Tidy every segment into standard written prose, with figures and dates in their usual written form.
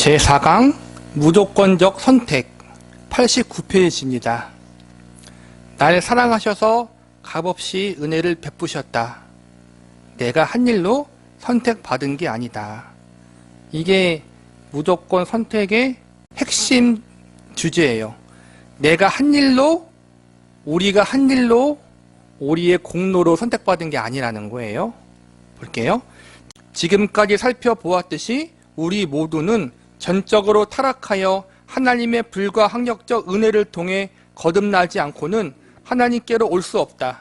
제4강 무조건적 선택 89페이지입니다. 날 사랑하셔서 값없이 은혜를 베푸셨다. 내가 한 일로 선택받은 게 아니다. 이게 무조건 선택의 핵심 주제예요. 내가 한 일로, 우리가 한 일로, 우리의 공로로 선택받은 게 아니라는 거예요. 볼게요. 지금까지 살펴보았듯이 우리 모두는 전적으로 타락하여 하나님의 불가항력적 은혜를 통해 거듭나지 않고는 하나님께로 올 수 없다.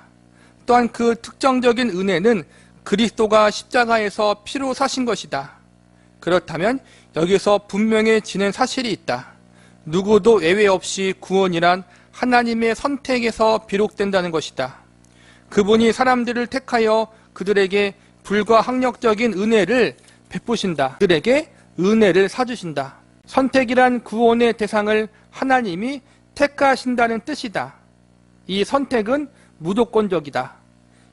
또한 그 특정적인 은혜는 그리스도가 십자가에서 피로 사신 것이다. 그렇다면 여기서 분명해지는 사실이 있다. 누구도 예외 없이 구원이란 하나님의 선택에서 비롯된다는 것이다. 그분이 사람들을 택하여 그들에게 불가항력적인 은혜를 베푸신다. 그들에게 은혜를 사주신다. 선택이란 구원의 대상을 하나님이 택하신다는 뜻이다. 이 선택은 무조건적이다.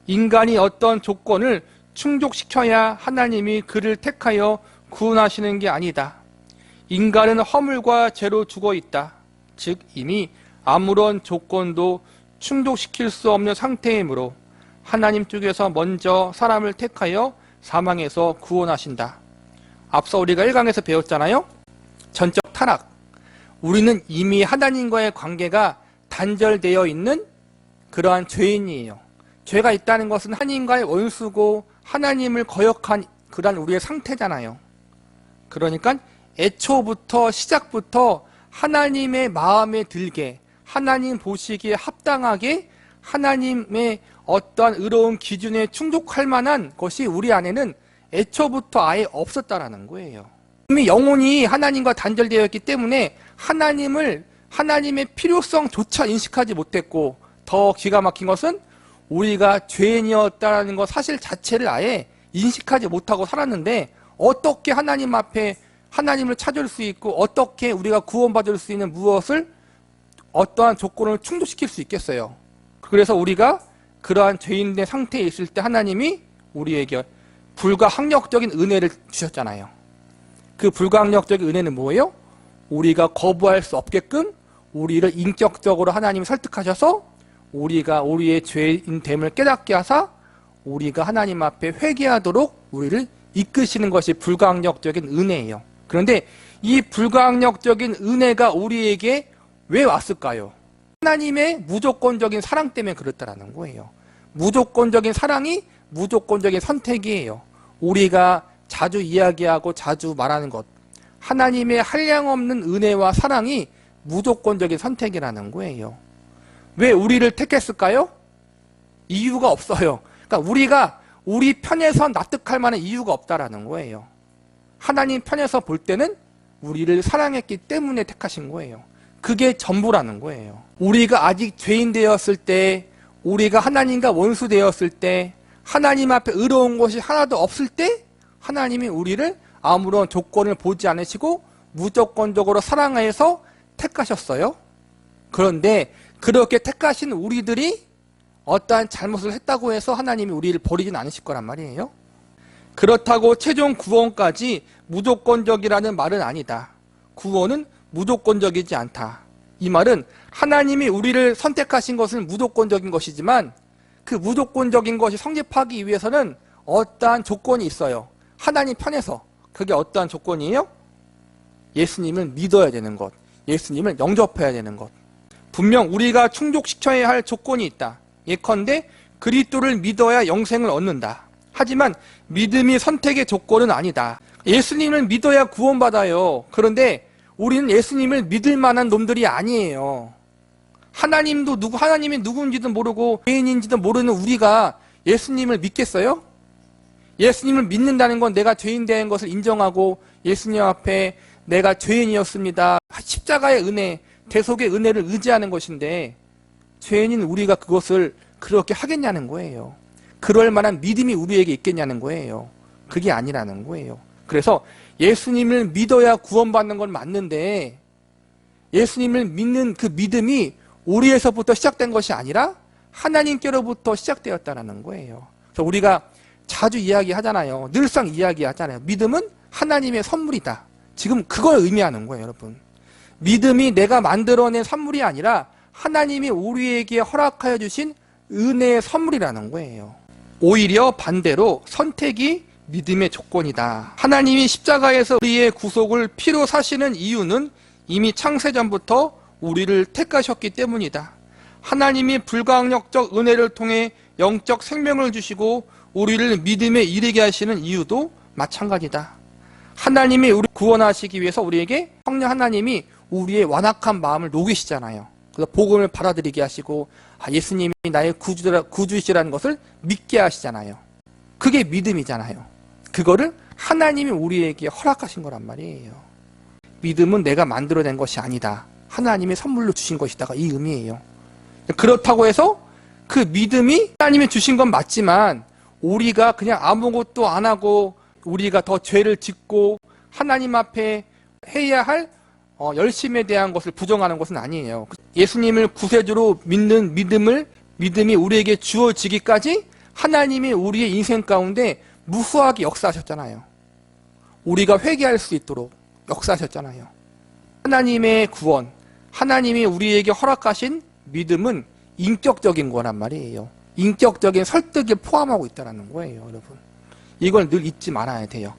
인간이 어떤 조건을 충족시켜야 하나님이 그를 택하여 구원하시는 게 아니다. 인간은 허물과 죄로 죽어 있다. 즉 이미 아무런 조건도 충족시킬 수 없는 상태이므로 하나님 쪽에서 먼저 사람을 택하여 사망에서 구원하신다. 앞서 우리가 1강에서 배웠잖아요. 전적 타락. 우리는 이미 하나님과의 관계가 단절되어 있는 그러한 죄인이에요. 죄가 있다는 것은 하나님과의 원수고 하나님을 거역한 그러한 우리의 상태잖아요. 그러니까 애초부터 시작부터 하나님의 마음에 들게, 하나님 보시기에 합당하게 하나님의 어떠한 의로운 기준에 충족할 만한 것이 우리 안에는 애초부터 아예 없었다라는 거예요. 이미 영혼이 하나님과 단절되어 있기 때문에 하나님의 필요성조차 인식하지 못했고, 더 기가 막힌 것은 우리가 죄인이었다는 것 사실 자체를 아예 인식하지 못하고 살았는데 어떻게 하나님 앞에 하나님을 찾을 수 있고 어떻게 우리가 구원받을 수 있는 무엇을 어떠한 조건을 충족시킬 수 있겠어요. 그래서 우리가 그러한 죄인의 상태에 있을 때 하나님이 우리에게 불가항력적인 은혜를 주셨잖아요. 그 불가항력적인 은혜는 뭐예요? 우리가 거부할 수 없게끔 우리를 인격적으로 하나님이 설득하셔서 우리가 우리의 죄인됨을 깨닫게 하사 우리가 하나님 앞에 회개하도록 우리를 이끄시는 것이 불가항력적인 은혜예요. 그런데 이 불가항력적인 은혜가 우리에게 왜 왔을까요? 하나님의 무조건적인 사랑 때문에 그렇다라는 거예요. 무조건적인 사랑이 무조건적인 선택이에요. 우리가 자주 이야기하고 자주 말하는 것, 하나님의 한량없는 은혜와 사랑이 무조건적인 선택이라는 거예요. 왜 우리를 택했을까요? 이유가 없어요. 그러니까 우리가 우리 편에서 납득할 만한 이유가 없다라는 거예요. 하나님 편에서 볼 때는 우리를 사랑했기 때문에 택하신 거예요. 그게 전부라는 거예요. 우리가 아직 죄인 되었을 때, 우리가 하나님과 원수 되었을 때, 하나님 앞에 의로운 것이 하나도 없을 때 하나님이 우리를 아무런 조건을 보지 않으시고 무조건적으로 사랑해서 택하셨어요. 그런데 그렇게 택하신 우리들이 어떠한 잘못을 했다고 해서 하나님이 우리를 버리진 않으실 거란 말이에요. 그렇다고 최종 구원까지 무조건적이라는 말은 아니다. 구원은 무조건적이지 않다. 이 말은 하나님이 우리를 선택하신 것은 무조건적인 것이지만 그 무조건적인 것이 성립하기 위해서는 어떠한 조건이 있어요. 하나님 편에서. 그게 어떠한 조건이에요? 예수님을 믿어야 되는 것. 예수님을 영접해야 되는 것. 분명 우리가 충족시켜야 할 조건이 있다. 예컨대 그리스도를 믿어야 영생을 얻는다. 하지만 믿음이 선택의 조건은 아니다. 예수님을 믿어야 구원받아요. 그런데 우리는 예수님을 믿을 만한 놈들이 아니에요. 하나님이 누군지도 모르고 죄인인지도 모르는 우리가 예수님을 믿겠어요? 예수님을 믿는다는 건 내가 죄인 된 것을 인정하고 예수님 앞에 내가 죄인이었습니다. 십자가의 은혜, 대속의 은혜를 의지하는 것인데 죄인인 우리가 그것을 그렇게 하겠냐는 거예요. 그럴 만한 믿음이 우리에게 있겠냐는 거예요. 그게 아니라는 거예요. 그래서 예수님을 믿어야 구원받는 건 맞는데 예수님을 믿는 그 믿음이 우리에서부터 시작된 것이 아니라 하나님께로부터 시작되었다는 거예요. 그래서 우리가 자주 이야기하잖아요. 늘상 이야기하잖아요. 믿음은 하나님의 선물이다. 지금 그걸 의미하는 거예요, 여러분. 믿음이 내가 만들어낸 선물이 아니라 하나님이 우리에게 허락하여 주신 은혜의 선물이라는 거예요. 오히려 반대로 선택이 믿음의 조건이다. 하나님이 십자가에서 우리의 구속을 피로 사시는 이유는 이미 창세전부터 우리를 택하셨기 때문이다. 하나님이 불가항력적 은혜를 통해 영적 생명을 주시고 우리를 믿음에 이르게 하시는 이유도 마찬가지다. 하나님이 우리 구원하시기 위해서 우리에게 성령 하나님이 우리의 완악한 마음을 녹이시잖아요. 그래서 복음을 받아들이게 하시고 예수님이 나의 구주시라는 것을 믿게 하시잖아요. 그게 믿음이잖아요. 그거를 하나님이 우리에게 허락하신 거란 말이에요. 믿음은 내가 만들어낸 것이 아니다. 하나님이 선물로 주신 것이다가 이 의미예요. 그렇다고 해서 그 믿음이 하나님이 주신 건 맞지만 우리가 그냥 아무것도 안 하고 우리가 더 죄를 짓고 하나님 앞에 해야 할 열심에 대한 것을 부정하는 것은 아니에요. 예수님을 구세주로 믿는 믿음이 우리에게 주어지기까지 하나님이 우리의 인생 가운데 무수하게 역사하셨잖아요. 우리가 회개할 수 있도록 역사하셨잖아요. 하나님의 구원, 하나님이 우리에게 허락하신 믿음은 인격적인 거란 말이에요. 인격적인 설득에 포함하고 있다는 거예요, 여러분. 이걸 늘 잊지 말아야 돼요.